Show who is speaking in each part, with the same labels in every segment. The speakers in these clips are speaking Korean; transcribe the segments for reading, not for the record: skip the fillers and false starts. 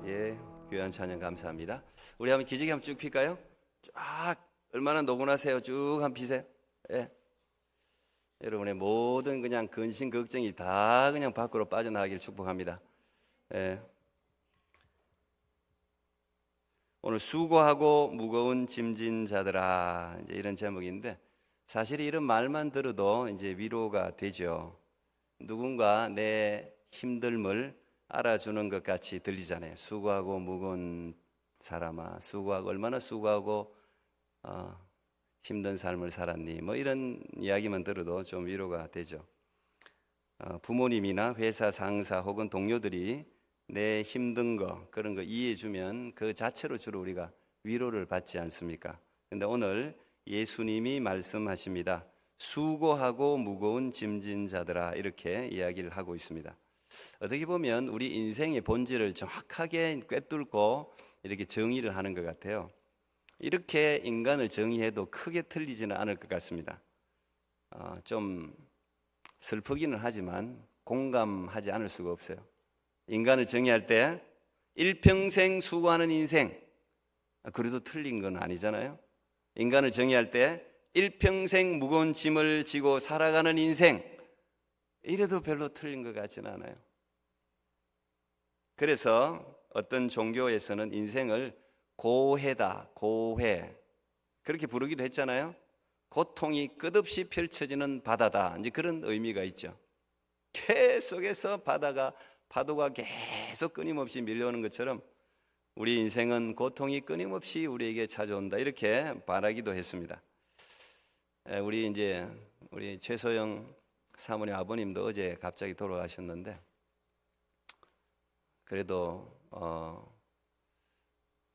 Speaker 1: 예, 귀한 찬양 감사합니다. 우리 한번 기지개 한번 쭉 필까요? 쫙 얼마나 노곤하세요? 쭉 한번 피세요. 예. 여러분의 모든 그냥 근심 걱정이 다 그냥 밖으로 빠져나가기를 축복합니다. 예. 오늘 수고하고 무거운 짐진 자들아, 이제 이런 제목인데 사실 이런 말만 들어도 이제 위로가 되죠. 누군가 내 힘듦을 알아주는 것 같이 들리잖아요. 수고하고 무거운 사람아, 수고하고 얼마나 수고하고 힘든 삶을 살았니? 뭐 이런 이야기만 들어도 좀 위로가 되죠. 부모님이나 회사 상사 혹은 동료들이 내 힘든 거 그런 거 이해해 주면 그 자체로 주로 우리가 위로를 받지 않습니까? 근데 오늘 예수님이 말씀하십니다. 수고하고 무거운 짐진 자들아, 이렇게 이야기를 하고 있습니다. 어떻게 보면 우리 인생의 본질을 정확하게 꿰뚫고 이렇게 정의를 하는 것 같아요. 이렇게 인간을 정의해도 크게 틀리지는 않을 것 같습니다. 좀 슬프기는 하지만 공감하지 않을 수가 없어요. 인간을 정의할 때 일평생 수고하는 인생, 그래도 틀린 건 아니잖아요. 인간을 정의할 때 일평생 무거운 짐을 지고 살아가는 인생, 이래도 별로 틀린 것 같지는 않아요. 그래서 어떤 종교에서는 인생을 고해다, 고해, 그렇게 부르기도 했잖아요. 고통이 끝없이 펼쳐지는 바다다, 이제 그런 의미가 있죠. 계속해서 파도가 계속 끊임없이 밀려오는 것처럼 우리 인생은 고통이 끊임없이 우리에게 찾아온다, 이렇게 말하기도 했습니다. 우리 최소영 사모님 아버님도 어제 갑자기 돌아가셨는데, 그래도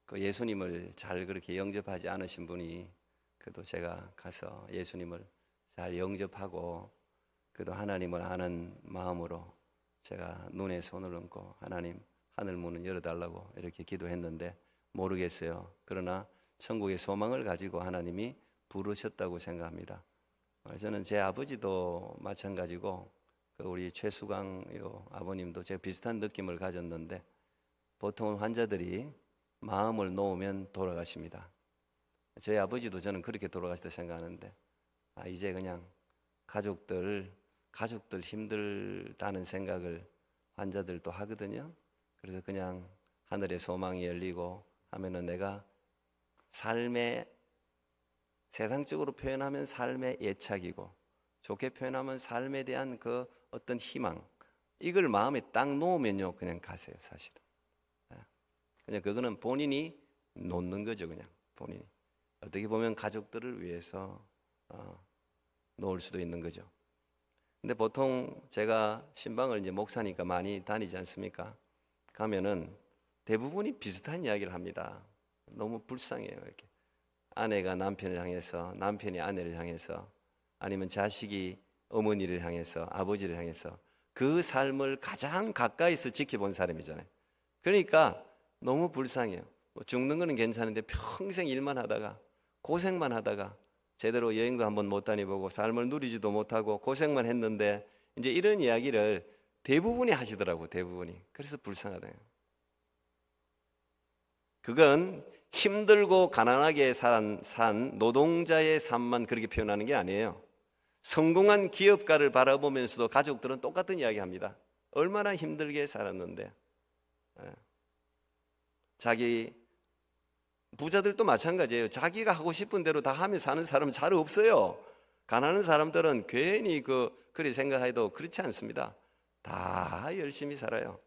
Speaker 1: 그 예수님을 잘 그렇게 영접하지 않으신 분이, 그래도 제가 가서 예수님을 잘 영접하고 그래도 하나님을 아는 마음으로 제가 눈에 손을 얹고 하나님 하늘 문을 열어달라고 이렇게 기도했는데 모르겠어요. 그러나 천국의 소망을 가지고 하나님이 부르셨다고 생각합니다. 저는 제 아버지도 마찬가지고 우리 최수강 아버님도 제가 비슷한 느낌을 가졌는데, 보통은 환자들이 마음을 놓으면 돌아가십니다. 저희 아버지도 저는 그렇게 돌아가시다 생각하는데, 이제 그냥 가족들 힘들다는 생각을 환자들도 하거든요. 그래서 그냥 하늘의 소망이 열리고 하면은 내가 세상적으로 표현하면 삶의 예착이고, 좋게 표현하면 삶에 대한 그 어떤 희망, 이걸 마음에 딱 놓으면요 그냥 가세요. 사실은 그냥 그거는 본인이 놓는 거죠. 그냥 본인이 어떻게 보면 가족들을 위해서 놓을 수도 있는 거죠. 근데 보통 제가 신방을 이제 목사니까 많이 다니지 않습니까? 가면은 대부분이 비슷한 이야기를 합니다. 너무 불쌍해요. 이렇게 아내가 남편을 향해서, 남편이 아내를 향해서, 아니면 자식이 어머니를 향해서, 아버지를 향해서 그 삶을 가장 가까이서 지켜본 사람이잖아요. 그러니까 너무 불쌍해요. 죽는 거는 괜찮은데 평생 일만 하다가 고생만 하다가 제대로 여행도 한번 못 다니보고 삶을 누리지도 못하고 고생만 했는데, 이제 이런 이야기를 대부분이 하시더라고. 대부분이. 그래서 불쌍하다. 그건 힘들고 가난하게 산 노동자의 삶만 그렇게 표현하는 게 아니에요. 성공한 기업가를 바라보면서도 가족들은 똑같은 이야기 합니다. 얼마나 힘들게 살았는데. 자기 부자들도 마찬가지예요. 자기가 하고 싶은 대로 다 하며 사는 사람은 잘 없어요. 가난한 사람들은 괜히 그리 생각해도 그렇지 않습니다. 다 열심히 살아요.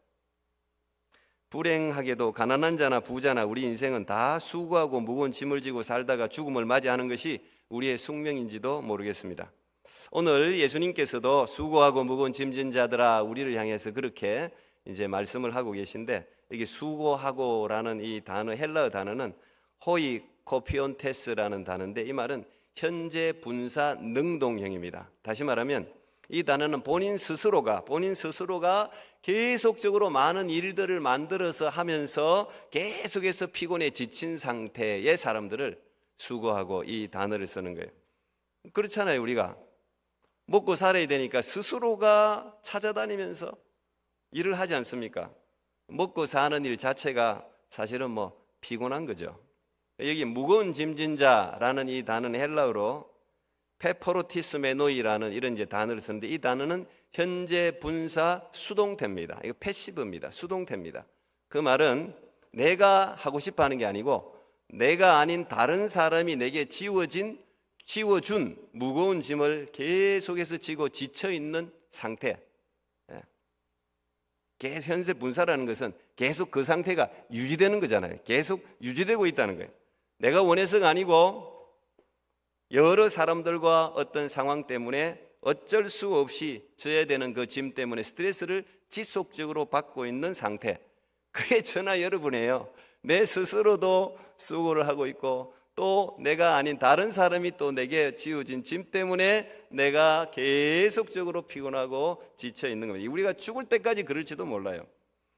Speaker 1: 불행하게도 가난한 자나 부자나 우리 인생은 다 수고하고 무거운 짐을 지고 살다가 죽음을 맞이하는 것이 우리의 숙명인지도 모르겠습니다. 오늘 예수님께서도 수고하고 무거운 짐진 자들아, 우리를 향해서 그렇게 이제 말씀을 하고 계신데, 이게 수고하고라는 이 단어, 헬라어 단어는 호이코피온테스라는 단어인데, 이 말은 현재 분사 능동형입니다. 다시 말하면 이 단어는 본인 스스로가 계속적으로 많은 일들을 만들어서 하면서 계속해서 피곤에 지친 상태의 사람들을 수고하고 이 단어를 쓰는 거예요. 그렇잖아요. 우리가 먹고 살아야 되니까 스스로가 찾아다니면서 일을 하지 않습니까? 먹고 사는 일 자체가 사실은 뭐 피곤한 거죠. 여기 무거운 짐진 자라는 이 단어는 헬라어로 페퍼로티스메노이라는 이런 이제 단어를 쓰는데, 이 단어는 현재 분사 수동태입니다. 이거 패시브입니다. 수동태입니다. 그 말은 내가 하고 싶어 하는 게 아니고 내가 아닌 다른 사람이 내게 지워준 무거운 짐을 계속해서 지고 지쳐 있는 상태. 계속 현재 분사라는 것은 계속 그 상태가 유지되는 거잖아요. 계속 유지되고 있다는 거예요. 내가 원해서가 아니고 여러 사람들과 어떤 상황 때문에 어쩔 수 없이 져야 되는 그 짐 때문에 스트레스를 지속적으로 받고 있는 상태. 그게 저나 여러분이에요. 내 스스로도 수고를 하고 있고 또 내가 아닌 다른 사람이 또 내게 지어진 짐 때문에 내가 계속적으로 피곤하고 지쳐 있는 겁니다. 우리가 죽을 때까지 그럴지도 몰라요.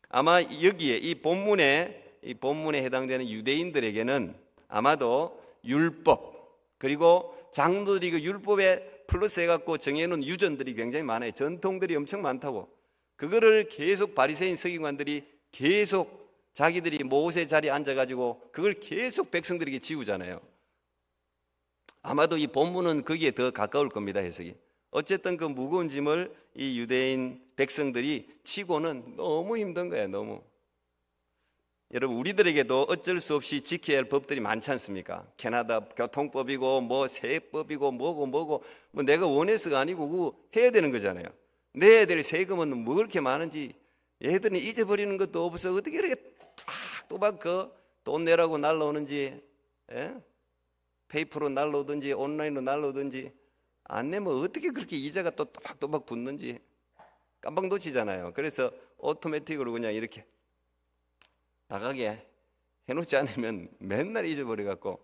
Speaker 1: 아마 여기에 이 본문에 해당되는 유대인들에게는 아마도 율법, 그리고 장로들이 그 율법에 플러스 해갖고 정해놓은 유전들이 굉장히 많아요. 전통들이 엄청 많다고. 그거를 계속 바리새인 서기관들이 계속 자기들이 모세 자리에 앉아가지고 그걸 계속 백성들에게 지우잖아요. 아마도 이 본문은 거기에 더 가까울 겁니다, 해석이. 어쨌든 그 무거운 짐을 이 유대인 백성들이 치고는 너무 힘든 거예요, 너무. 여러분, 우리들에게도 어쩔 수 없이 지켜야 할 법들이 많지 않습니까? 캐나다 교통법이고 뭐 세법이고 뭐고 뭐 내가 원해서가 아니고 그거 해야 되는 거잖아요. 내야 될 세금은 뭐 그렇게 많은지 얘들은 잊어버리는 것도 없어. 어떻게 이렇게 또박 그 돈 내라고 날라오는지, 페이퍼로 날라오든지 온라인으로 날라오든지 안 내면 어떻게 그렇게 이자가 또 또박 붙는지 깜빡 놓치잖아요. 그래서 오토매틱으로 그냥 이렇게 나가게 해놓지 않으면 맨날 잊어버려갖고.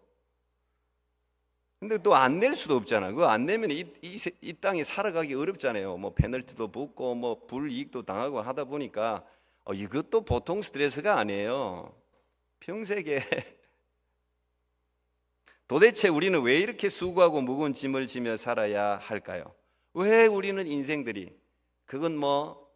Speaker 1: 근데 또 안 낼 수도 없잖아. 그거 안 내면 이 땅에 살아가기 어렵잖아요. 뭐 페널티도 붙고 뭐 불이익도 당하고 하다 보니까 이것도 보통 스트레스가 아니에요. 평생에. 도대체 우리는 왜 이렇게 수고하고 무거운 짐을 지며 살아야 할까요? 왜 우리는 인생들이, 그건 뭐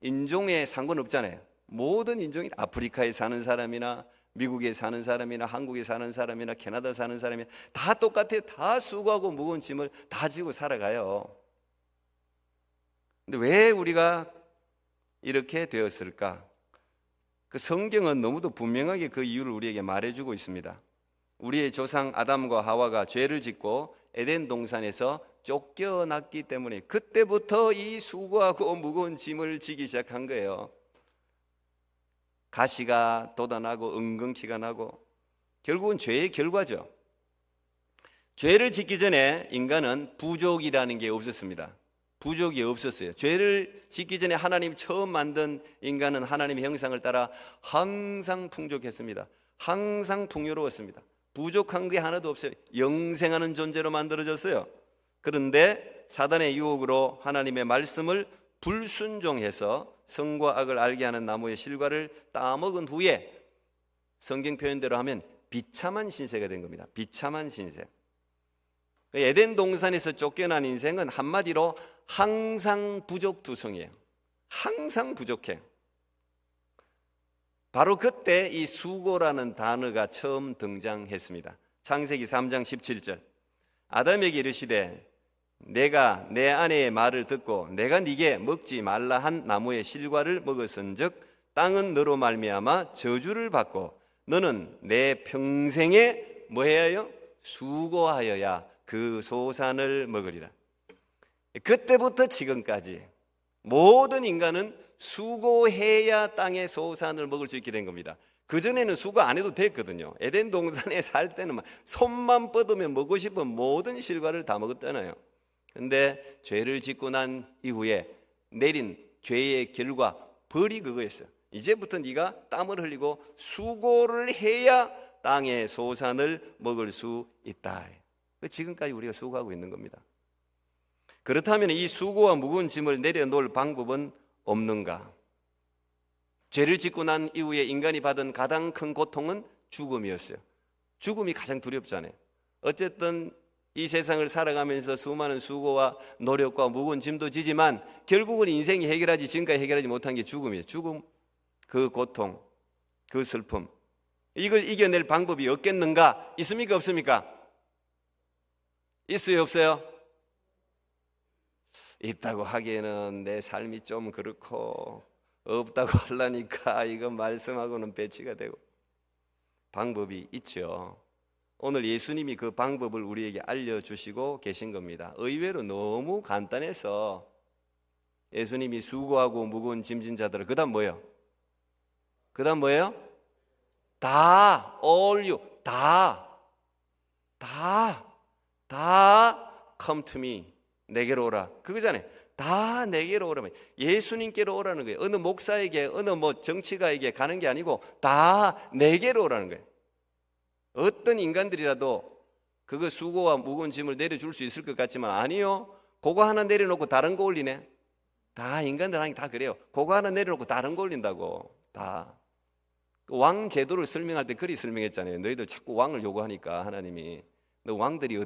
Speaker 1: 인종에 상관없잖아요. 모든 인종이, 아프리카에 사는 사람이나 미국에 사는 사람이나 한국에 사는 사람이나 캐나다 사는 사람이나 다 똑같아요. 다 수고하고 무거운 짐을 다 지고 살아가요. 근데 왜 우리가 이렇게 되었을까? 그 성경은 너무도 분명하게 그 이유를 우리에게 말해주고 있습니다. 우리의 조상 아담과 하와가 죄를 짓고 에덴 동산에서 쫓겨났기 때문에 그때부터 이 수고하고 무거운 짐을 지기 시작한 거예요. 가시가 돋아나고 은근키가 나고 결국은 죄의 결과죠. 죄를 짓기 전에 인간은 부족이라는 게 없었습니다. 부족이 없었어요. 죄를 짓기 전에 하나님 처음 만든 인간은 하나님의 형상을 따라 항상 풍족했습니다. 항상 풍요로웠습니다. 부족한 게 하나도 없어요. 영생하는 존재로 만들어졌어요. 그런데 사단의 유혹으로 하나님의 말씀을 불순종해서 선과 악을 알게 하는 나무의 실과를 따먹은 후에 성경 표현대로 하면 비참한 신세가 된 겁니다. 비참한 신세. 에덴 동산에서 쫓겨난 인생은 한마디로 항상 부족투성이에요. 항상 부족해. 바로 그때 이 수고라는 단어가 처음 등장했습니다. 창세기 3장 17절. 아담에게 이르시되 내가 내 아내의 말을 듣고 내가 네게 먹지 말라 한 나무의 실과를 먹었은즉 땅은 너로 말미암아 저주를 받고 너는 내 평생에 뭐 해야 해요? 수고하여야 그 소산을 먹으리라. 그때부터 지금까지 모든 인간은 수고해야 땅의 소산을 먹을 수 있게 된 겁니다. 그전에는 수고 안 해도 됐거든요. 에덴 동산에 살 때는 손만 뻗으면 먹고 싶은 모든 실과를 다 먹었잖아요. 근데 죄를 짓고 난 이후에 내린 죄의 결과, 벌이 그거였어요. 이제부터 네가 땀을 흘리고 수고를 해야 땅의 소산을 먹을 수 있다. 지금까지 우리가 수고하고 있는 겁니다. 그렇다면 이 수고와 무거운 짐을 내려놓을 방법은 없는가? 죄를 짓고 난 이후에 인간이 받은 가장 큰 고통은 죽음이었어요. 죽음이 가장 두렵잖아요. 어쨌든 이 세상을 살아가면서 수많은 수고와 노력과 무거운 짐도 지지만 결국은 인생이 해결하지, 지금까지 해결하지 못한 게 죽음이에요. 죽음. 그 고통, 그 슬픔, 이걸 이겨낼 방법이 없겠는가? 있습니까? 없습니까? 있어요? 없어요? 있다고 하기에는 내 삶이 좀 그렇고, 없다고 하려니까 이건 말씀하고는 배치가 되고. 방법이 있죠. 오늘 예수님이 그 방법을 우리에게 알려주시고 계신 겁니다. 의외로 너무 간단해서 예수님이 수고하고 무거운 짐진 자들을, 그 다음 뭐예요? 그 다음 뭐예요? 다, all you, 다 come to me, 내게로 오라. 그거잖아요. 다 내게로 오라면 예수님께로 오라는 거예요. 어느 목사에게, 어느 정치가에게 가는 게 아니고 다 내게로 오라는 거예요. 어떤 인간들이라도 그거 수고와 무거운 짐을 내려줄 수 있을 것 같지만 아니요. 그거 하나 내려놓고 다른 거 올리네. 다 인간들 하는 게 다 그래요. 그거 하나 내려놓고 다른 거 올린다고. 다. 왕 제도를 설명할 때 그리 설명했잖아요. 너희들 자꾸 왕을 요구하니까 하나님이, 너 왕들이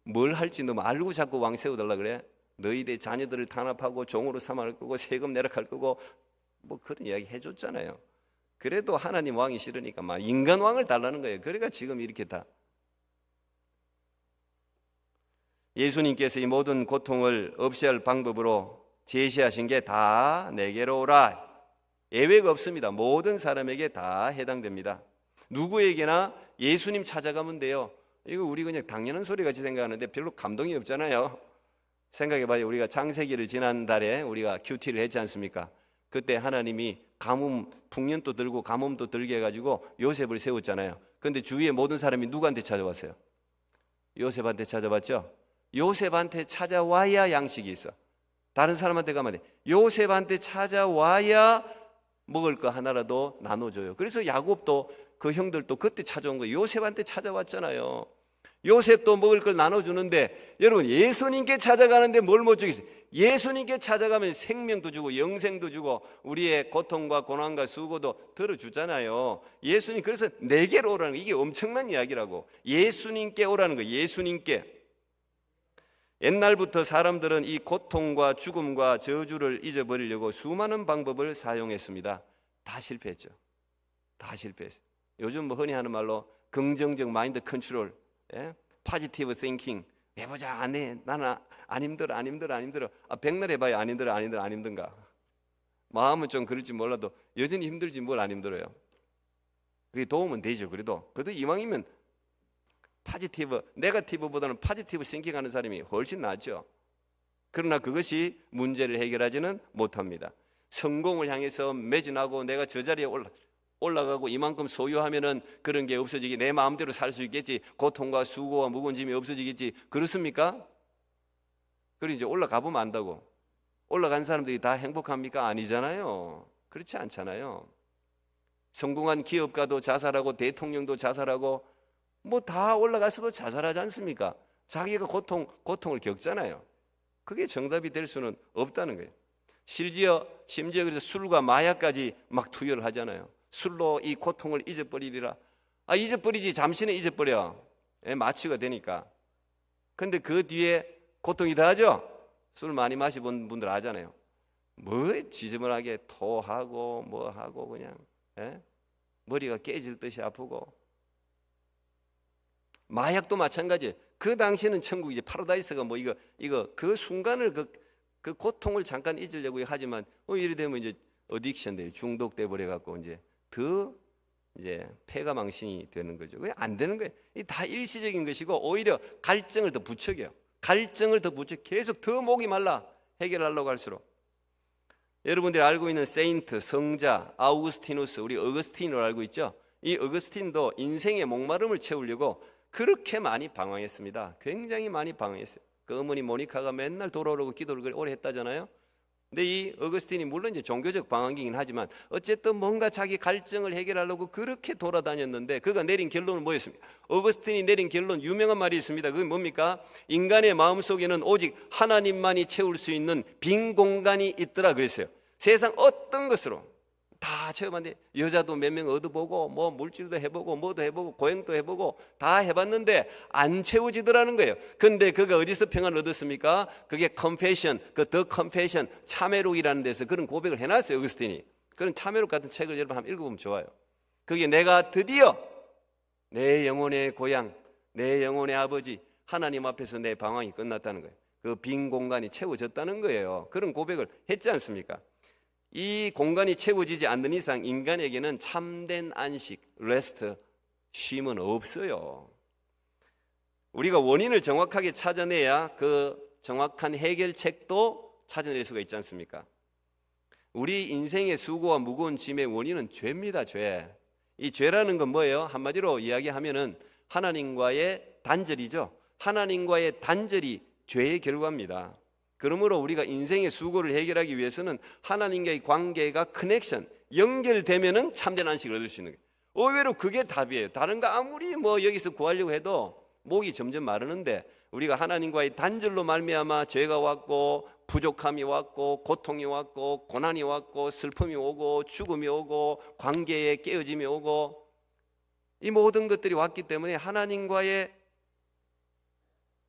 Speaker 1: 뭘 할지 너무 알고 자꾸 왕 세워달라 그래. 너희들 자녀들을 탄압하고 종으로 삼아할 거고 세금 내락할 거고 뭐 그런 이야기 해줬잖아요. 그래도 하나님 왕이 싫으니까 막 인간 왕을 달라는 거예요. 그러니까 지금 이렇게 다. 예수님께서 이 모든 고통을 없이 할 방법으로 제시하신 게 다 내게로 오라. 예외가 없습니다. 모든 사람에게 다 해당됩니다. 누구에게나 예수님 찾아가면 돼요. 이거 우리 그냥 당연한 소리 같이 생각하는데 별로 감동이 없잖아요. 생각해봐요. 우리가 창세기를 지난달에 우리가 큐티를 했지 않습니까? 그때 하나님이 가뭄, 풍년도 들고 가뭄도 들게 해가지고 요셉을 세웠잖아요. 그런데 주위에 모든 사람이 누구한테 찾아왔어요? 요셉한테 찾아왔죠? 요셉한테 찾아와야 양식이 있어. 다른 사람한테 가면 돼. 요셉한테 찾아와야 먹을 거 하나라도 나눠줘요. 그래서 야곱도 그 형들도 그때 찾아온 거예요. 요셉한테 찾아왔잖아요. 요셉도 먹을 걸 나눠주는데 여러분 예수님께 찾아가는데 뭘 못 주겠어요? 예수님께 찾아가면 생명도 주고 영생도 주고 우리의 고통과 고난과 수고도 들어주잖아요. 예수님, 그래서 내게로 오라는 거, 이게 엄청난 이야기라고. 예수님께 오라는 거. 예수님께. 옛날부터 사람들은 이 고통과 죽음과 저주를 잊어버리려고 수많은 방법을 사용했습니다. 다 실패했죠. 다 실패했어요. 요즘 흔히 하는 말로 긍정적 마인드 컨트롤, 포지티브 띵킹. 해보자. 안 해. 나는 안 힘들어. 백날 해봐야 안 힘든가. 마음은 좀 그럴지 몰라도 여전히 힘들지 뭘 안 힘들어요. 그게 도움은 되죠. 그래도 이왕이면 포지티브, 네거티브보다는 포지티브 싱킹하는 사람이 훨씬 낫죠. 그러나 그것이 문제를 해결하지는 못합니다. 성공을 향해서 매진하고 내가 저 자리에 올라가고 이만큼 소유하면은 그런 게 없어지기, 내 마음대로 살 수 있겠지, 고통과 수고와 무거운 짐이 없어지겠지, 그렇습니까? 그리고 이제 올라가 보면 안다고. 올라간 사람들이 다 행복합니까? 아니잖아요. 그렇지 않잖아요. 성공한 기업가도 자살하고 대통령도 자살하고 뭐 다 올라가서도 자살하지 않습니까? 자기가 고통을 겪잖아요. 그게 정답이 될 수는 없다는 거예요. 심지어 그래서 술과 마약까지 막 투여를 하잖아요. 술로 이 고통을 잊어버리리라. 잊어버리지, 잠시는 잊어버려. 마취가 되니까. 근데 그 뒤에 고통이 더하죠. 술 많이 마셔본 분들 아잖아요. 뭐 지저분하게 토하고 뭐 하고 그냥 머리가 깨질 듯이 아프고. 마약도 마찬가지예요. 그 당시에는 천국이지, 파라다이스가 뭐 이거 그 순간을 그 고통을 잠깐 잊으려고 하지만 이래 되면 이제 어딕션 돼요. 중독돼 버려 갖고 이제 폐가 망신이 되는 거죠. 왜 안 되는 거예요? 이 다 일시적인 것이고 오히려 갈증을 더 부추겨요. 계속 더 목이 말라. 해결하려고 할수록. 여러분들이 알고 있는 세인트, 성자 아우구스티누스, 우리 어거스틴으로 알고 있죠? 이 어거스틴도 인생의 목마름을 채우려고 그렇게 많이 방황했습니다. 굉장히 많이 방황했어요. 그 어머니 모니카가 맨날 돌아오려고 기도를 오래 했다잖아요. 근데 이 어거스틴이 물론 이제 종교적 방황이긴 하지만 어쨌든 뭔가 자기 갈증을 해결하려고 그렇게 돌아다녔는데 그가 내린 결론은 뭐였습니까? 어거스틴이 내린 결론, 유명한 말이 있습니다. 그게 뭡니까? 인간의 마음속에는 오직 하나님만이 채울 수 있는 빈 공간이 있더라 그랬어요. 세상 어떤 것으로 다 체험한데, 여자도 몇 명 얻어보고 뭐 물질도 해보고 뭐도 해보고 고행도 해보고 다 해봤는데 안 채워지더라는 거예요. 근데 그가 어디서 평안을 얻었습니까? 그게 컴패션, 더 컴패션, 참회록이라는 데서 그런 고백을 해놨어요. 어거스틴이. 그런 참회록 같은 책을 여러분 한번 읽어보면 좋아요. 그게 내가 드디어 내 영혼의 고향, 내 영혼의 아버지 하나님 앞에서 내 방황이 끝났다는 거예요. 그 빈 공간이 채워졌다는 거예요. 그런 고백을 했지 않습니까? 이 공간이 채워지지 않는 이상 인간에게는 참된 안식, 레스트, 쉼은 없어요. 우리가 원인을 정확하게 찾아내야 그 정확한 해결책도 찾아낼 수가 있지 않습니까? 우리 인생의 수고와 무거운 짐의 원인은 죄입니다. 죄. 이 죄라는 건 뭐예요? 한마디로 이야기하면은 하나님과의 단절이죠. 하나님과의 단절이 죄의 결과입니다. 그러므로 우리가 인생의 수고를 해결하기 위해서는 하나님과의 관계가 커넥션, 연결되면은 참된 안식을 얻을 수 있는 거예요. 의외로 그게 답이에요. 다른 거 아무리 뭐 여기서 구하려고 해도 목이 점점 마르는데 우리가 하나님과의 단절로 말미암아 죄가 왔고 부족함이 왔고 고통이 왔고 고난이 왔고 슬픔이 오고 죽음이 오고 관계의 깨어짐이 오고 이 모든 것들이 왔기 때문에 하나님과의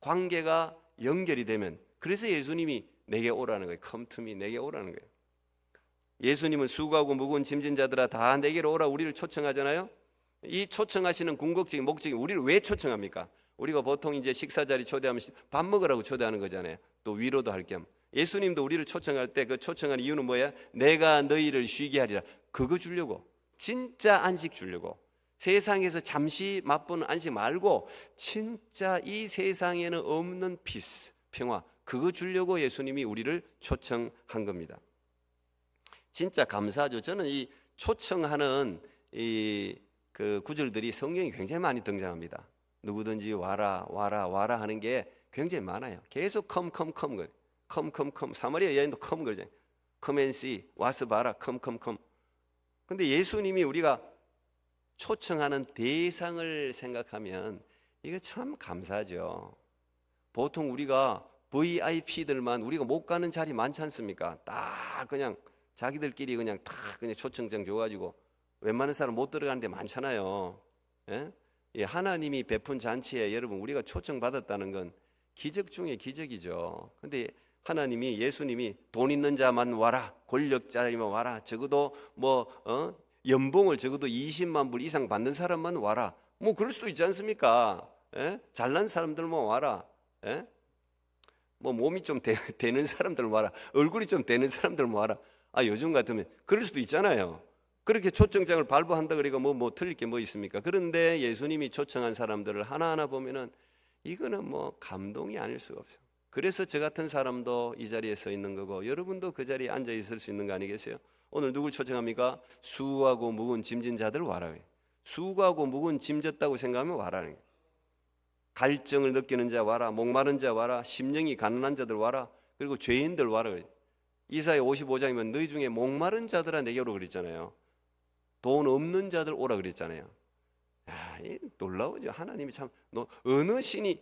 Speaker 1: 관계가 연결이 되면, 그래서 예수님이 내게 오라는 거예요. Come to me, 내게 오라는 거예요. 예수님은 수고하고 무거운 짐진 자들아 다 내게로 오라 우리를 초청하잖아요. 이 초청하시는 궁극적인 목적이 우리를 왜 초청합니까? 우리가 보통 이제 식사 자리 초대하면 밥 먹으라고 초대하는 거잖아요. 또 위로도 할 겸. 예수님도 우리를 초청할 때 그 초청하는 이유는 뭐야? 내가 너희를 쉬게 하리라. 그거 주려고. 진짜 안식 주려고. 세상에서 잠시 맛보는 안식 말고 진짜 이 세상에는 없는 피스, 평화, 그거 주려고 예수님이 우리를 초청한 겁니다. 진짜 감사하죠. 저는 이 초청하는 그 구절들이 성경에 굉장히 많이 등장합니다. 누구든지 와라 와라 와라 하는 게 굉장히 많아요. 계속 come 사마리아 여인도 come 그러잖아요. come and see, 와서 봐라, come. 근데 예수님이 우리가 초청하는 대상을 생각하면 이거 참 감사하죠. 보통 우리가 VIP들만 우리가 못 가는 자리 많지 않습니까? 딱 그냥 자기들끼리 그냥 초청장 줘가지고 웬만한 사람 못 들어가는 데 많잖아요. 예? 예, 하나님이 베푼 잔치에 여러분 우리가 초청받았다는 건 기적 중에 기적이죠. 근데 하나님이, 예수님이 돈 있는 자만 와라, 권력자만 와라, 적어도 연봉을 적어도 20만 불 이상 받는 사람만 와라, 뭐 그럴 수도 있지 않습니까? 예? 잘난 사람들만 와라, 예? 뭐 몸이 좀 되는 사람들 와라, 얼굴이 좀 되는 사람들 와라. 요즘 같으면 그럴 수도 있잖아요. 그렇게 초청장을 발부한다 그러니까 뭐 틀릴 게 뭐 있습니까? 그런데 예수님이 초청한 사람들을 하나하나 보면은 이거는 뭐 감동이 아닐 수가 없어요. 그래서 저 같은 사람도 이 자리에 서 있는 거고 여러분도 그 자리에 앉아 있을 수 있는 거 아니겠어요? 오늘 누굴 초청합니까? 수고하고 무거운 짐진 자들 와라. 수고하고 무거운 짐 졌다고 생각하면 와라는 거예요. 갈증을 느끼는 자 와라, 목마른 자 와라, 심령이 가난한 자들 와라, 그리고 죄인들 와라. 이사야 55장이면 너희 중에 목마른 자들아 내게로 그랬잖아요. 돈 없는 자들 오라 그랬잖아요. 놀라우죠. 하나님이 참 어느 신이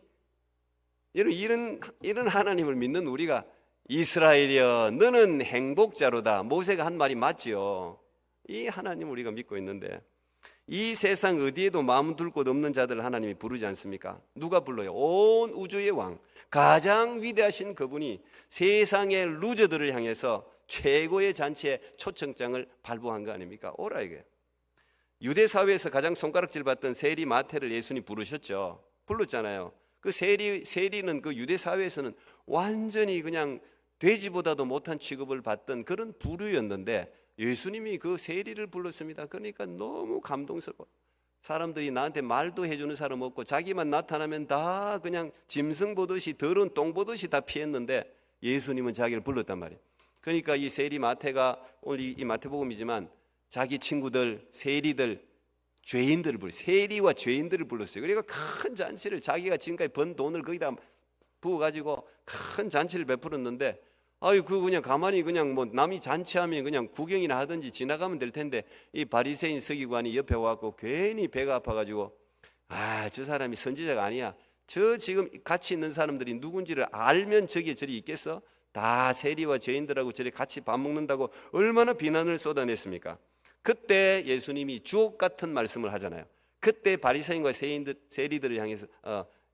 Speaker 1: 이런 하나님을 믿는 우리가 이스라엘이여 너는 행복자로다. 모세가 한 말이 맞지요. 이 하나님 우리가 믿고 있는데 이 세상 어디에도 마음 둘 곳 없는 자들 하나님이 부르지 않습니까? 누가 불러요? 온 우주의 왕, 가장 위대하신 그분이 세상의 루저들을 향해서 최고의 잔치에 초청장을 발부한 거 아닙니까? 오라 이게. 유대 사회에서 가장 손가락질 받던 세리 마태를 예수님 부르셨죠. 불렀잖아요. 그 세리는 그 유대 사회에서는 완전히 그냥 돼지보다도 못한 취급을 받던 그런 부류였는데 예수님이 그 세리를 불렀습니다. 그러니까 너무 감동스러워. 사람들이 나한테 말도 해주는 사람 없고 자기만 나타나면 다 그냥 짐승 보듯이 더러운 똥 보듯이 다 피했는데 예수님은 자기를 불렀단 말이에요. 그러니까 이 세리 마태가 오늘 이 마태복음이지만 자기 친구들, 세리들, 죄인들을 불렀어요. 세리와 죄인들을 불렀어요. 그러니까 큰 잔치를 자기가 지금까지 번 돈을 거기다 부어가지고 큰 잔치를 베풀었는데 그 그냥 가만히 그냥 뭐 남이 잔치하면 그냥 구경이나 하든지 지나가면 될 텐데 이 바리새인 서기관이 옆에 와갖고 괜히 배가 아파가지고 저 사람이 선지자가 아니야. 저 지금 같이 있는 사람들이 누군지를 알면 저기 저리 있겠어? 다 세리와 죄인들하고 저리 같이 밥 먹는다고 얼마나 비난을 쏟아냈습니까? 그때 예수님이 주옥 같은 말씀을 하잖아요. 그때 바리새인과 세리들을 향해서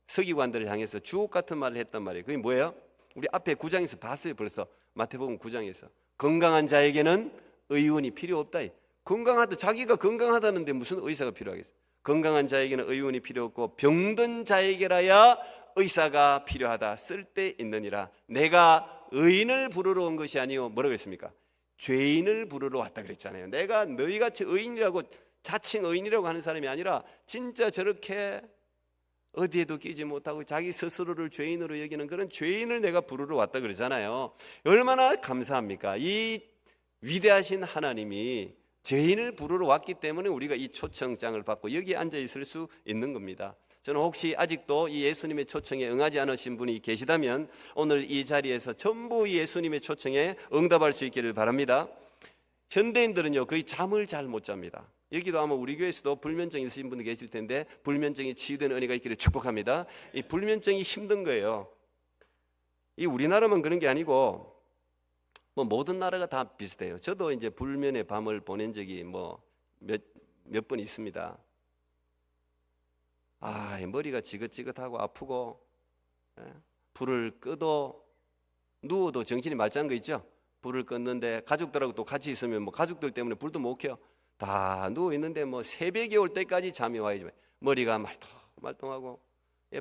Speaker 1: 서기관들을 향해서 주옥 같은 말을 했단 말이에요. 그게 뭐예요? 우리 앞에 9장에서 봤어요. 벌써 마태복음 9장에서 건강한 자에게는 의원이 필요 없다. 건강하다, 자기가 건강하다는데 무슨 의사가 필요하겠어? 건강한 자에게는 의원이 필요 없고 병든 자에게라야 의사가 필요하다. 쓸데있느니라. 내가 의인을 부르러 온 것이 아니요 뭐라고 했습니까? 죄인을 부르러 왔다 그랬잖아요. 내가 너희같이 의인이라고, 자칭 의인이라고 하는 사람이 아니라 진짜 저렇게 어디에도 끼지 못하고 자기 스스로를 죄인으로 여기는 그런 죄인을 내가 부르러 왔다 그러잖아요. 얼마나 감사합니까? 이 위대하신 하나님이 죄인을 부르러 왔기 때문에 우리가 이 초청장을 받고 여기 앉아 있을 수 있는 겁니다. 저는 혹시 아직도 이 예수님의 초청에 응하지 않으신 분이 계시다면 오늘 이 자리에서 전부 예수님의 초청에 응답할 수 있기를 바랍니다. 현대인들은요 거의 잠을 잘 못 잡니다. 여기도 아마 우리 교회에서도 불면증 있으신 분들 계실 텐데 불면증이 치유되는 은혜가 있기를 축복합니다. 이 불면증이 힘든 거예요. 이 우리나라만 그런 게 아니고 뭐 모든 나라가 다 비슷해요. 저도 이제 불면의 밤을 보낸 적이 몇 번 있습니다. 머리가 지긋지긋하고 아프고, 불을 끄도 누워도 정신이 말짱한 거 있죠. 불을 껐는데 가족들하고 또 같이 있으면 뭐 가족들 때문에 불도 못 켜요. 다 누워 있는데 뭐 새벽이 올 때까지 잠이 와야지. 머리가 말똥말똥하고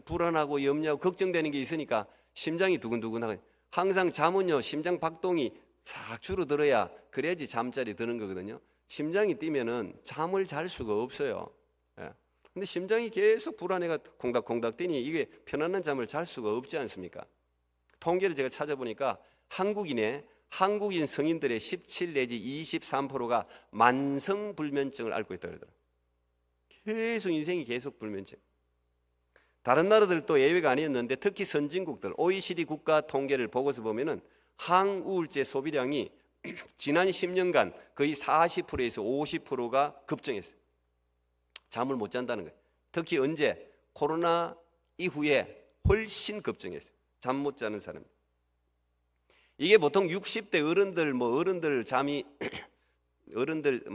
Speaker 1: 불안하고 염려하고 걱정되는 게 있으니까 심장이 두근두근하고, 항상 잠은요 심장 박동이 싹 줄어들어야 그래야지 잠자리 드는 거거든요. 심장이 뛰면은 잠을 잘 수가 없어요. 근데 심장이 계속 불안해가 콩닥콩닥 뛰니 이게 편안한 잠을 잘 수가 없지 않습니까? 통계를 제가 찾아보니까 한국인 성인들의 17 내지 23%가 만성 불면증을 앓고 있다고 그러더라고요. 계속 인생이 계속 불면증. 다른 나라들도 예외가 아니었는데 특히 선진국들 OECD 국가 통계를 보고서 보면은 항우울제 소비량이 지난 10년간 거의 40%에서 50%가 급증했어요. 잠을 못 잔다는 거예요. 특히 언제? 코로나 이후에 훨씬 급증했어요. 잠 못 자는 사람. 이게 보통 60대 어른들 잠이 어른들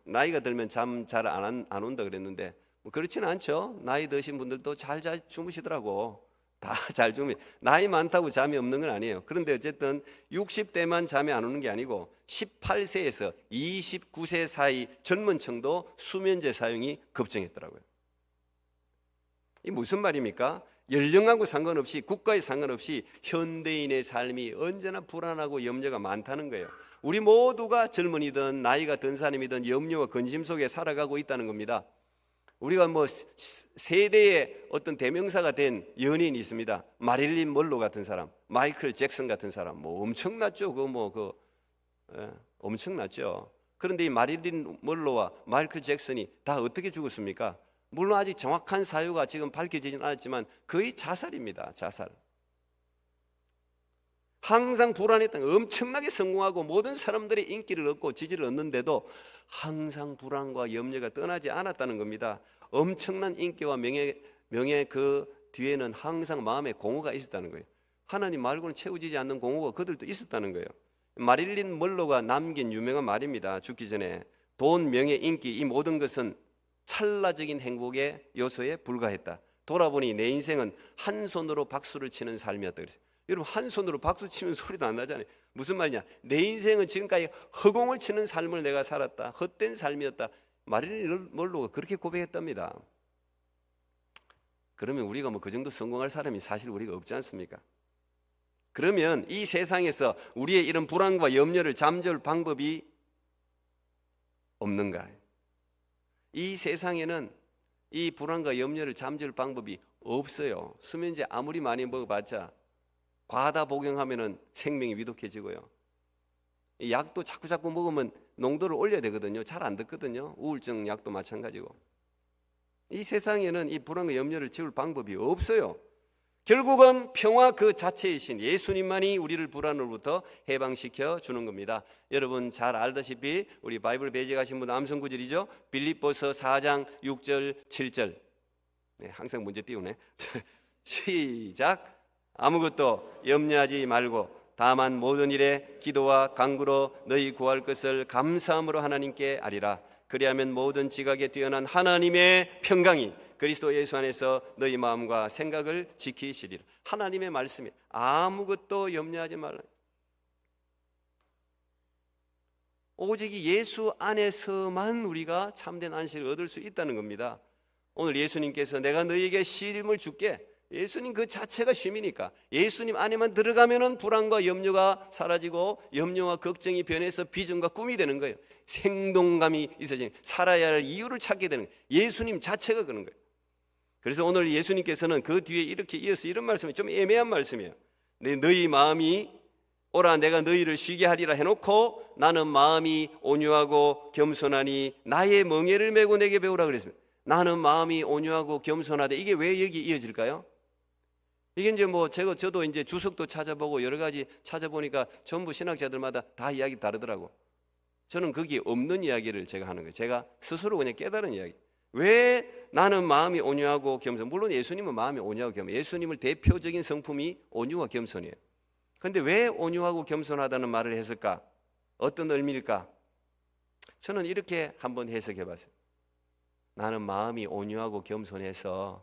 Speaker 1: 나이가 들면 잠 잘 안 온다 그랬는데 그렇지는 않죠. 나이 드신 분들도 잘 주무시더라고. 다 잘 주무시. 나이 많다고 잠이 없는 건 아니에요. 그런데 어쨌든 60대만 잠이 안 오는 게 아니고 18세에서 29세 사이 젊은 층도 수면제 사용이 급증했더라고요. 이 무슨 말입니까? 연령하고 상관없이, 국가에 상관없이 현대인의 삶이 언제나 불안하고 염려가 많다는 거예요. 우리 모두가 젊은이든 나이가 든 사람이든 염려와 근심 속에 살아가고 있다는 겁니다. 우리가 세대의 어떤 대명사가 된 연예인이 있습니다. 마릴린 먼로 같은 사람, 마이클 잭슨 같은 사람, 엄청났죠. 엄청났죠. 그런데 이 마릴린 먼로와 마이클 잭슨이 다 어떻게 죽었습니까? 물론 아직 정확한 사유가 지금 밝혀지진 않았지만 거의 자살입니다. 자살. 항상 불안했던, 엄청나게 성공하고 모든 사람들의 인기를 얻고 지지를 얻는데도 항상 불안과 염려가 떠나지 않았다는 겁니다. 엄청난 인기와 명예 그 뒤에는 항상 마음에 공허가 있었다는 거예요. 하나님 말고는 채워지지 않는 공허가 그들도 있었다는 거예요. 마릴린 먼로가 남긴 유명한 말입니다. 죽기 전에 돈, 명예, 인기 이 모든 것은 찰나적인 행복의 요소에 불과했다. 돌아보니 내 인생은 한 손으로 박수를 치는 삶이었다 그랬어요. 여러분, 한 손으로 박수 치면 소리도 안 나잖아요. 무슨 말이냐? 내 인생은 지금까지 허공을 치는 삶을 내가 살았다. 헛된 삶이었다. 마릴린 먼로가 그렇게 고백했답니다. 그러면 우리가 그 정도 성공할 사람이 사실 우리가 없지 않습니까? 그러면 이 세상에서 우리의 이런 불안과 염려를 잠재울 방법이 없는가? 이 세상에는 이 불안과 염려를 잠재울 방법이 없어요. 수면제 아무리 많이 먹어봤자 과다 복용하면은 생명이 위독해지고요. 이 약도 자꾸 먹으면 농도를 올려야 되거든요. 잘 안 듣거든요. 우울증 약도 마찬가지고. 이 세상에는 이 불안과 염려를 지울 방법이 없어요. 결국은 평화 그 자체이신 예수님만이 우리를 불안으로부터 해방시켜 주는 겁니다. 여러분 잘 알다시피 우리 바이블 배제하신 분 암송 구절이죠. 빌립보서 4장 6절 7절. 네, 항상 문제 띄우네. 시작. 아무것도 염려하지 말고 다만 모든 일에 기도와 간구로 너희 구할 것을 감사함으로 하나님께 아리라. 그리하면 모든 지각에 뛰어난 하나님의 평강이 그리스도 예수 안에서 너희 마음과 생각을 지키시리라. 하나님의 말씀이 아무것도 염려하지 말라. 오직 예수 안에서만 우리가 참된 안식을 얻을 수 있다는 겁니다. 오늘 예수님께서 내가 너희에게 쉼을 줄게. 예수님 그 자체가 쉼이니까 예수님 안에만 들어가면은 불안과 염려가 사라지고 염려와 걱정이 변해서 비전과 꿈이 되는 거예요. 생동감이 있어지는, 살아야 할 이유를 찾게 되는 거예요. 예수님 자체가 그런 거예요. 그래서 오늘 예수님께서는 그 뒤에 이렇게 이어서 이런 말씀이 좀 애매한 말씀이에요. 너희 마음이 오라 내가 너희를 쉬게 하리라 해놓고 나는 마음이 온유하고 겸손하니 나의 멍에를 메고 내게 배우라 그랬습니다. 나는 마음이 온유하고 겸손하되 이게 왜 여기 이어질까요? 이게 이제 뭐 저도 이제 주석도 찾아보고 여러 가지 찾아보니까 전부 신학자들마다 다 이야기 다르더라고. 저는 거기 없는 이야기를 제가 하는 거예요. 제가 스스로 그냥 깨달은 이야기. 왜 나는 마음이 온유하고 겸손? 물론 예수님은 마음이 온유하고 겸손. 예수님을 대표적인 성품이 온유와 겸손이에요. 그런데 왜 온유하고 겸손하다는 말을 했을까? 어떤 의미일까? 저는 이렇게 한번 해석해 봤어요. 나는 마음이 온유하고 겸손해서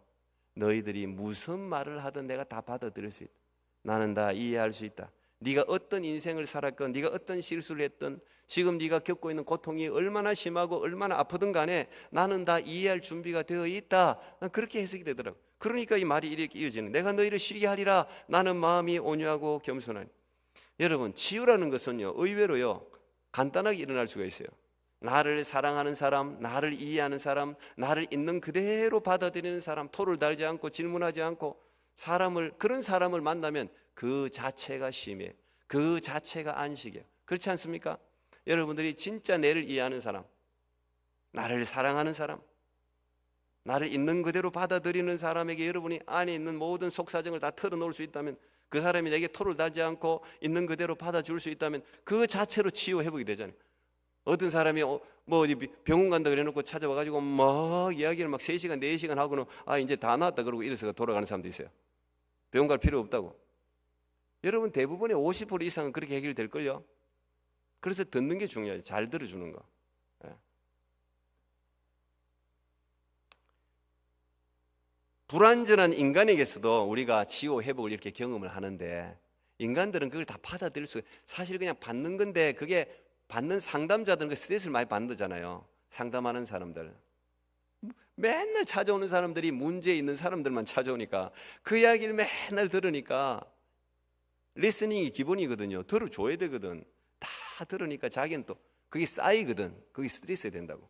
Speaker 1: 너희들이 무슨 말을 하든 내가 다 받아들일 수 있다. 나는 다 이해할 수 있다. 네가 어떤 인생을 살았건 네가 어떤 실수를 했든 지금 네가 겪고 있는 고통이 얼마나 심하고 얼마나 아프든 간에 나는 다 이해할 준비가 되어 있다. 난 그렇게 해석이 되더라고요. 그러니까 이 말이 이렇게 이어지는, 내가 너희를 쉬게 하리라 나는 마음이 온유하고 겸손하니. 여러분, 치유라는 것은요 의외로요 간단하게 일어날 수가 있어요. 나를 사랑하는 사람, 나를 이해하는 사람, 나를 있는 그대로 받아들이는 사람, 토를 달지 않고 질문하지 않고 그런 사람을 만나면 그 자체가 쉼이에요. 그 자체가 안식이에요. 그렇지 않습니까? 여러분들이 진짜 나를 이해하는 사람, 나를 사랑하는 사람, 나를 있는 그대로 받아들이는 사람에게 여러분이 안에 있는 모든 속사정을 다 털어놓을 수 있다면, 그 사람이 내게 토를 달지 않고 있는 그대로 받아줄 수 있다면 그 자체로 치유 회복이 되잖아요. 어떤 사람이 뭐 병원 간다 그래놓고 찾아와가지고 막 이야기를 막 3시간 4시간 하고는 이제 다 나았다 그러고 이래서 돌아가는 사람도 있어요. 병원 갈 필요 없다고. 여러분, 대부분의 50% 이상은 그렇게 해결될걸요. 그래서 듣는 게 중요해요. 잘 들어주는 거. 불완전한 인간에게서도 우리가 치유 회복을 이렇게 경험을 하는데, 인간들은 그걸 다 받아들일 수, 사실 그냥 받는 건데, 그게 받는 상담자들은 그 스트레스를 많이 받잖아요. 상담하는 사람들 맨날 찾아오는 사람들이 문제 있는 사람들만 찾아오니까 그 이야기를 맨날 들으니까 리스닝이 기본이거든요. 들어줘야 되거든. 다 들으니까 자기는 또 그게 쌓이거든. 그게 스트레스 된다고.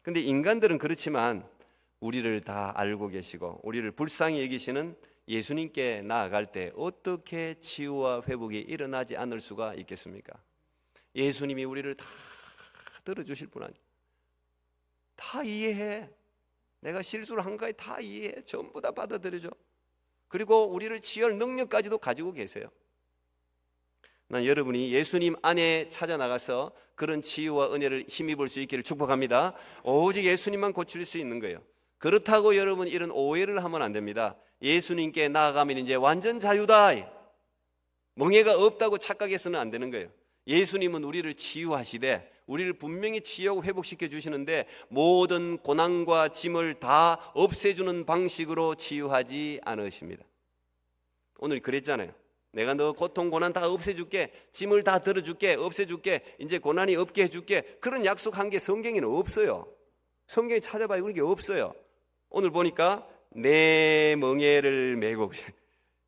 Speaker 1: 근데 인간들은 그렇지만 우리를 다 알고 계시고 우리를 불쌍히 여기시는 예수님께 나아갈 때 어떻게 치유와 회복이 일어나지 않을 수가 있겠습니까? 예수님이 우리를 다 들어주실 분 아니에요. 다 이해해. 내가 실수를 한 거에 다 이해해. 전부 다 받아들여줘. 그리고 우리를 치유할 능력까지도 가지고 계세요. 난 여러분이 예수님 안에 찾아 나가서 그런 치유와 은혜를 힘입을 수 있기를 축복합니다. 오직 예수님만 고칠 수 있는 거예요. 그렇다고 여러분 이런 오해를 하면 안 됩니다. 예수님께 나아가면 이제 완전 자유다, 멍해가 없다고 착각해서는 안 되는 거예요. 예수님은 우리를 치유하시되 우리를 분명히 치유하고 회복시켜 주시는데 모든 고난과 짐을 다 없애주는 방식으로 치유하지 않으십니다. 오늘 그랬잖아요. 내가 너 고통 고난 다 없애줄게, 짐을 다 들어줄게, 없애줄게, 이제 고난이 없게 해줄게. 그런 약속한 게 성경에는 없어요. 성경에 찾아봐요. 그런 게 없어요. 오늘 보니까 내 멍에를 메고,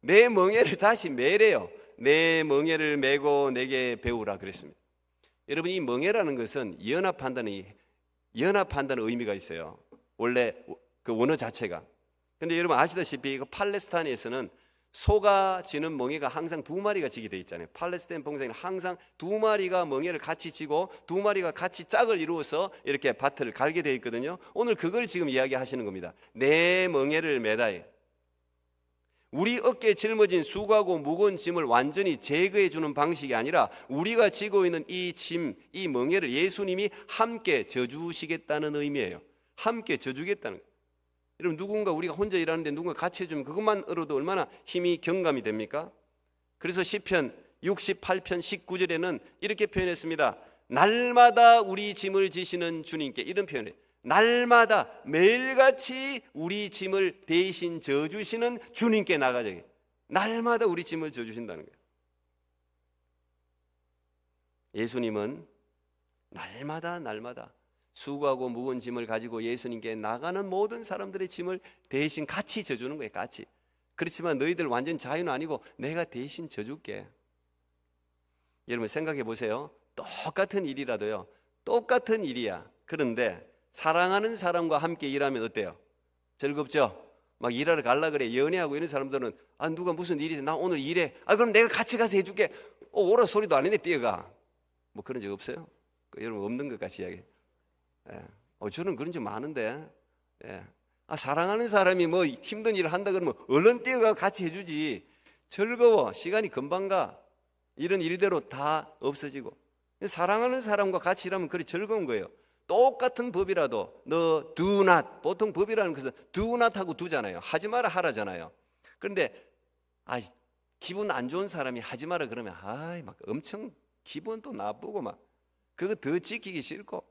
Speaker 1: 내 멍에를 다시 메래요. 내 멍에를 메고 내게 배우라 그랬습니다. 여러분, 이 멍에라는 것은 연합한다는 의미가 있어요. 원래 그 원어 자체가. 근데 여러분 아시다시피 팔레스타인에서는 소가 지는 멍에가 항상 2마리가 지게 돼 있잖아요. 팔레스타인 봉사에는 항상 2마리가 멍에를 같이 지고 2마리가 같이 짝을 이루어서 이렇게 밭을 갈게 돼 있거든요. 오늘 그걸 지금 이야기하시는 겁니다. 내 멍에를 매다해. 우리 어깨에 짊어진 수고하고 무거운 짐을 완전히 제거해 주는 방식이 아니라 우리가 지고 있는 이 짐, 이 멍에를 예수님이 함께 져주시겠다는 의미예요. 함께 져주겠다는 거예요. 여러분, 누군가 우리가 혼자 일하는데 누군가 같이 해주면 그것만으로도 얼마나 힘이 경감이 됩니까? 그래서 시편 68편 19절에는 이렇게 표현했습니다. 날마다 우리 짐을 지시는 주님께, 이런 표현을 해요. 날마다 매일같이 우리 짐을 대신 져주시는 주님께 나가자. 날마다 우리 짐을 져주신다는 거예요. 예수님은 날마다 수고하고 무거운 짐을 가지고 예수님께 나가는 모든 사람들의 짐을 대신 같이 져주는 거예요. 같이. 그렇지만 너희들 완전 자유는 아니고 내가 대신 져줄게. 여러분 생각해 보세요. 똑같은 일이라도요, 똑같은 일이야. 그런데 사랑하는 사람과 함께 일하면 어때요? 즐겁죠? 막 일하러 갈라 그래. 연애하고 이런 사람들은 누가 무슨 일이 있어, 나 오늘 일해. 그럼 내가 같이 가서 해줄게. 오라 소리도 안 했네, 뛰어가. 뭐 그런 적 없어요? 여러분 없는 것 같이 이야기해요. 저는 그런 적 많은데. 사랑하는 사람이 뭐 힘든 일을 한다 그러면 얼른 뛰어가 같이 해주지. 즐거워. 시간이 금방 가. 이런 일대로 다 없어지고. 사랑하는 사람과 같이 일하면 그리 즐거운 거예요. 똑같은 법이라도 너 do not, 보통 법이라는 것은 do not 하고 두잖아요. 하지 마라 하라잖아요. 그런데 기분 안 좋은 사람이 하지 마라 그러면 막 엄청 기분도 나쁘고 막 그거 더 지키기 싫고.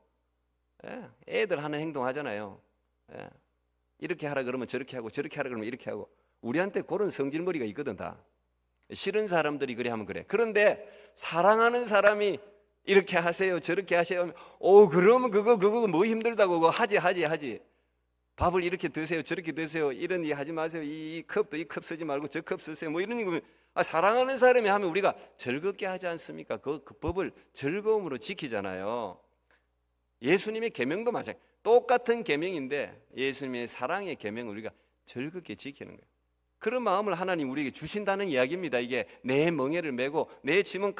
Speaker 1: 애들 하는 행동 하잖아요. 이렇게 하라 그러면 저렇게 하고 저렇게 하라 그러면 이렇게 하고. 우리한테 그런 성질머리가 있거든. 다 싫은 사람들이 그래 하면 그래. 그런데 사랑하는 사람이 이렇게 하세요 저렇게 하세요 그러면 그거 뭐 힘들다고 그거 하지. 밥을 이렇게 드세요 저렇게 드세요 이런 일 하지 마세요. 이 컵도 이 컵 쓰지 말고 저 컵 쓰세요 뭐 이런 거. 사랑하는 사람이 하면 우리가 즐겁게 하지 않습니까? 그 법을 즐거움으로 지키잖아요. 예수님의 계명도 마찬가지. 똑같은 계명인데 예수님의 사랑의 계명을 우리가 즐겁게 지키는 거예요. 그런 마음을 하나님 우리에게 주신다는 이야기입니다. 이게 내 멍에를 메고 내 짐은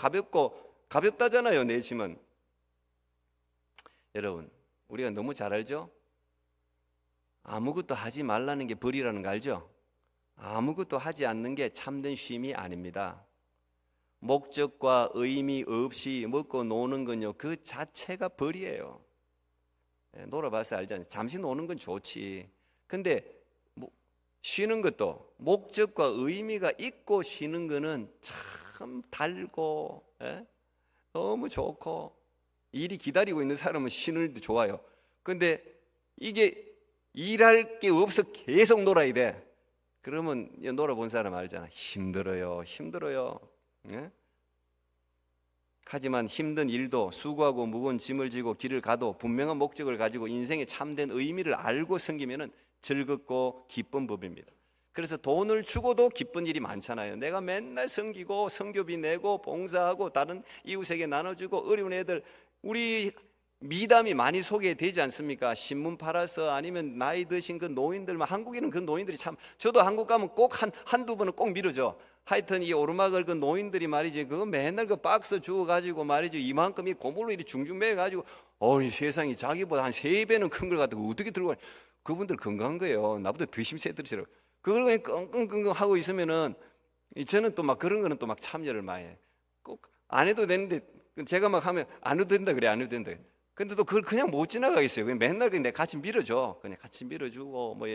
Speaker 1: 가볍다잖아요. 내 짐은. 여러분 우리가 너무 잘 알죠? 아무것도 하지 말라는 게 벌이라는 거 알죠? 아무것도 하지 않는 게 참된 쉼이 아닙니다. 목적과 의미 없이 먹고 노는 건요, 그 자체가 벌이에요. 놀아봐서 알잖아요. 잠시 노는 건 좋지. 근데 쉬는 것도 목적과 의미가 있고 쉬는 거는 참 달고 너무 좋고, 일이 기다리고 있는 사람은 쉬는 일도 좋아요. 근데 이게 일할 게 없어 계속 놀아야 돼. 그러면 놀아본 사람 알잖아. 힘들어요. 하지만 힘든 일도 수고하고 무거운 짐을 지고 길을 가도 분명한 목적을 가지고 인생의 참된 의미를 알고 섬기면은 즐겁고 기쁜 법입니다. 그래서 돈을 주고도 기쁜 일이 많잖아요. 내가 맨날 섬기고 선교비 내고 봉사하고 다른 이웃에게 나눠주고 어려운 애들, 우리 미담이 많이 소개되지 않습니까? 신문 팔아서 아니면 나이 드신 그 노인들만. 한국에는 그 노인들이 참, 저도 한국 가면 꼭 한두 번은 꼭 미루죠. 하여튼 이 오르막을 그 노인들이 말이지, 그거 맨날 그 박스 주워가지고 말이지, 이만큼 이 고물로 이리 중중 매가지고, 세상이 자기보다 한 3배는 큰 걸 갖다가 어떻게 들고 가냐. 그분들 건강한 거예요. 나보다 더 힘세더라고요. 그걸 그냥 끙끙끙끙 하고 있으면은, 저는 또 막 그런 거는 또 막 참여를 많이 해. 꼭 안 해도 되는데, 제가 막 하면 안 해도 된다 그래, 안 해도 된다. 근데 또 그걸 그냥 못 지나가겠어요. 그냥 맨날 그냥 같이 밀어줘. 그냥 같이 밀어주고 뭐.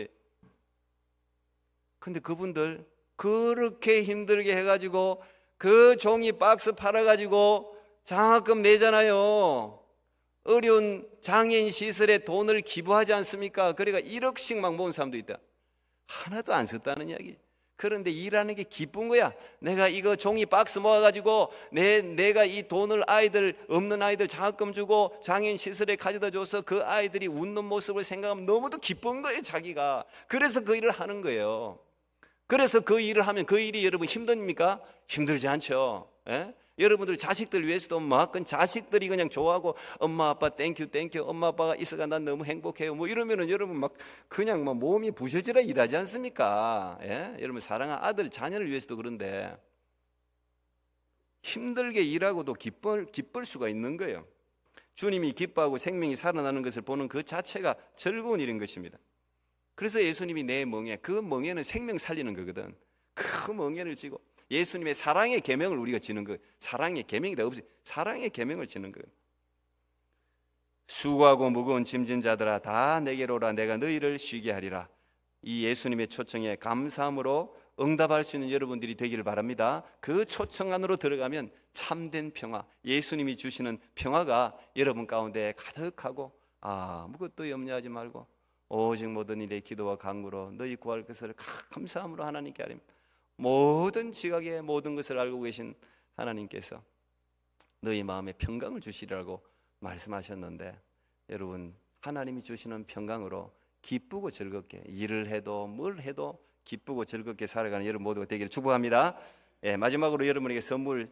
Speaker 1: 근데 그분들 그렇게 힘들게 해가지고 그 종이 박스 팔아가지고 장학금 내잖아요. 어려운 장애인 시설에 돈을 기부하지 않습니까? 그러니까 1억씩 막 모은 사람도 있다. 하나도 안 썼다는 이야기지. 그런데 일하는 게 기쁜 거야. 내가 이거 종이 박스 모아가지고 내가 이 돈을 없는 아이들 장학금 주고 장애인 시설에 가져다 줘서 그 아이들이 웃는 모습을 생각하면 너무도 기쁜 거예요, 자기가. 그래서 그 일을 하는 거예요. 그래서 그 일을 하면 그 일이 여러분 힘듭니까? 힘들지 않죠. 여러분들 자식들 위해서도 막 자식들이 그냥 좋아하고 엄마 아빠 땡큐 엄마 아빠가 있어가 난 너무 행복해요 뭐 이러면은 여러분 막 그냥 막 몸이 부셔지라 일하지 않습니까? 여러분 사랑하는 아들 자녀를 위해서도 그런데 힘들게 일하고도 기쁠 수가 있는 거예요. 주님이 기뻐하고 생명이 살아나는 것을 보는 그 자체가 즐거운 일인 것입니다. 그래서 예수님이 내 멍에, 그 멍에는 생명 살리는 거거든. 그 멍에를 쥐고 예수님의 사랑의 계명을 우리가 지는 거예요. 사랑의 계명이다 없이 사랑의 계명을 지는 거예요. 수고하고 무거운 짐진 자들아 다 내게로 오라 내가 너희를 쉬게 하리라. 이 예수님의 초청에 감사함으로 응답할 수 있는 여러분들이 되기를 바랍니다. 그 초청 안으로 들어가면 참된 평화, 예수님이 주시는 평화가 여러분 가운데 가득하고 아무것도 염려하지 말고 오직 모든 일에 기도와 간구로 너희 구할 것을 감사함으로 하나님께 아립니다. 모든 지각의 모든 것을 알고 계신 하나님께서 너희 마음에 평강을 주시리라고 말씀하셨는데, 여러분 하나님이 주시는 평강으로 기쁘고 즐겁게 일을 해도 뭘 해도 기쁘고 즐겁게 살아가는 여러분 모두가 되기를 축복합니다. 예, 마지막으로 여러분에게 선물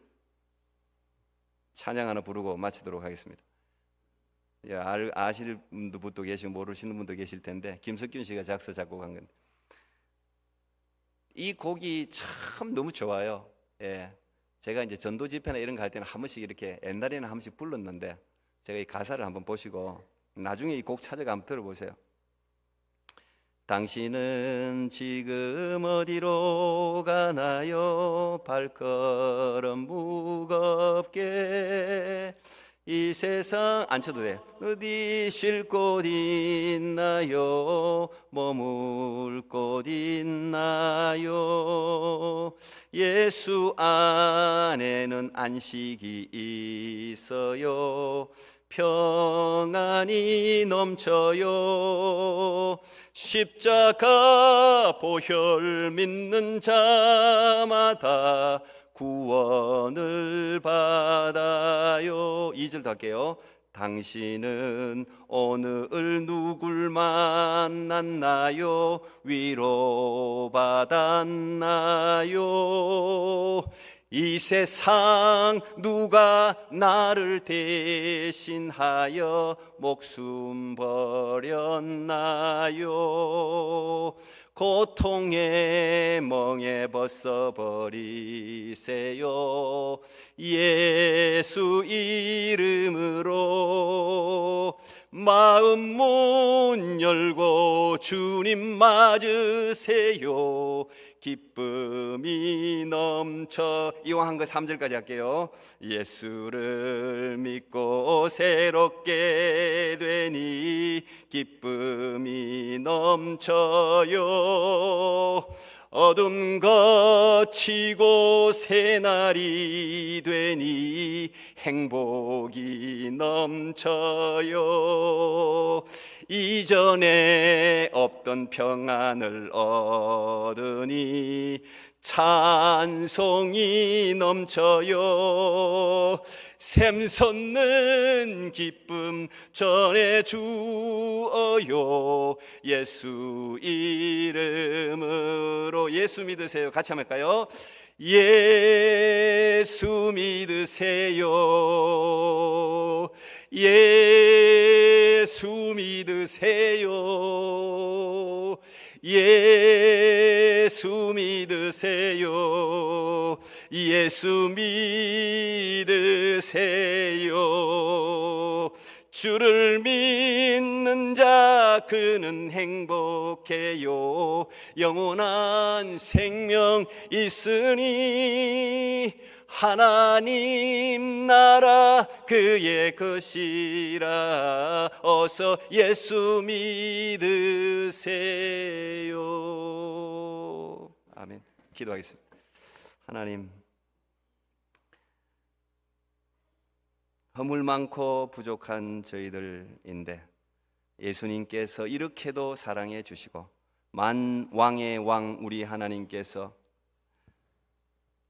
Speaker 1: 찬양 하나 부르고 마치도록 하겠습니다. 예, 아실 분도 계시고 모르시는 분도 계실 텐데, 김석균 씨가 작사 작곡한 건데 이 곡이 참 너무 좋아요. 예, 제가 이제 전도 집회나 이런 거 할 때는 한 번씩 이렇게 옛날에는 한 번씩 불렀는데, 제가 이 가사를 한번 보시고 나중에 이 곡 찾아가 한번 들어보세요. 당신은 지금 어디로 가나요? 발걸음 무겁게 이 세상 안 쳐도 돼. 어디 쉴 곳 있나요? 머물 곳 있나요? 예수 안에는 안식이 있어요. 평안이 넘쳐요. 십자가 보혈 믿는 자마다 구원을 받아요. 2절 더 할게요. 당신은 오늘 누굴 만났나요? 위로받았나요? 이 세상 누가 나를 대신하여 목숨 버렸나요? 고통의 멍에 벗어버리세요. 예수 이름으로 마음 문 열고 주님 맞으세요. 기쁨이 넘쳐. 이왕한 거 3절까지 할게요. 예수를 믿고 새롭게 되니 기쁨이 넘쳐요. 어둠 거치고 새날이 되니 행복이 넘쳐요. 이전에 없던 평안을 얻으니 찬송이 넘쳐요. 샘솟는 기쁨 전해주어요. 예수 이름으로. 예수 믿으세요. 같이 한번 할까요? 예수 믿으세요. 예수 믿으세요. 예수 믿으세요. 예수 믿으세요. 주를 믿는 자 그는 행복해요. 영원한 생명 있으니 하나님 나라 그의 것이라. 어서 예수 믿으세요. 아멘. 기도하겠습니다. 하나님, 허물 많고 부족한 저희들인데 예수님께서 이렇게도 사랑해 주시고 만왕의 왕 우리 하나님께서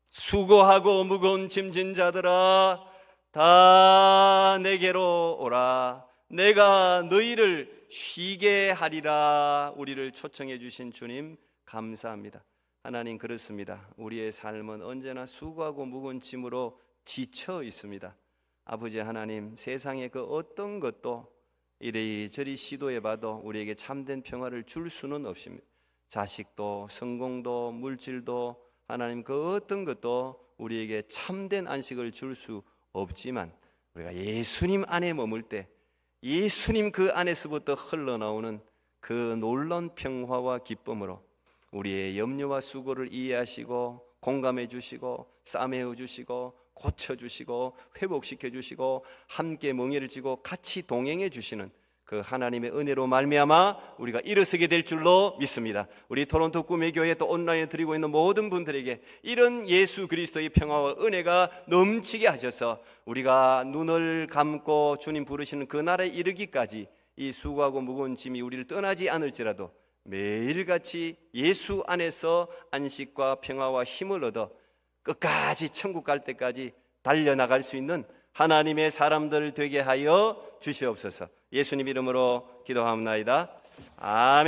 Speaker 1: 수고하고 무거운 짐진 자들아 다 내게로 오라 내가 너희를 쉬게 하리라. 우리를 초청해 주신 주님 감사합니다. 하나님, 그렇습니다. 우리의 삶은 언제나 수고하고 무거운 짐으로 지쳐 있습니다. 아버지 하나님, 세상의 그 어떤 것도 이리저리 시도해봐도 우리에게 참된 평화를 줄 수는 없습니다. 자식도 성공도 물질도 하나님 그 어떤 것도 우리에게 참된 안식을 줄 수 없지만 우리가 예수님 안에 머물 때 예수님 그 안에서부터 흘러나오는 그 놀라운 평화와 기쁨으로 우리의 염려와 수고를 이해하시고 공감해 주시고 싸매어 주시고 고쳐주시고 회복시켜 주시고 함께 멍에를 쥐고 같이 동행해 주시는 그 하나님의 은혜로 말미암아 우리가 일어서게 될 줄로 믿습니다. 우리 토론토 꿈의 교회 또 온라인에 드리고 있는 모든 분들에게 이런 예수 그리스도의 평화와 은혜가 넘치게 하셔서 우리가 눈을 감고 주님 부르시는 그 날에 이르기까지 이 수고하고 무거운 짐이 우리를 떠나지 않을지라도 매일같이 예수 안에서 안식과 평화와 힘을 얻어 끝까지 천국 갈 때까지 달려나갈 수 있는 하나님의 사람들 되게 하여 주시옵소서. 예수님 이름으로 기도하옵나이다. 아멘.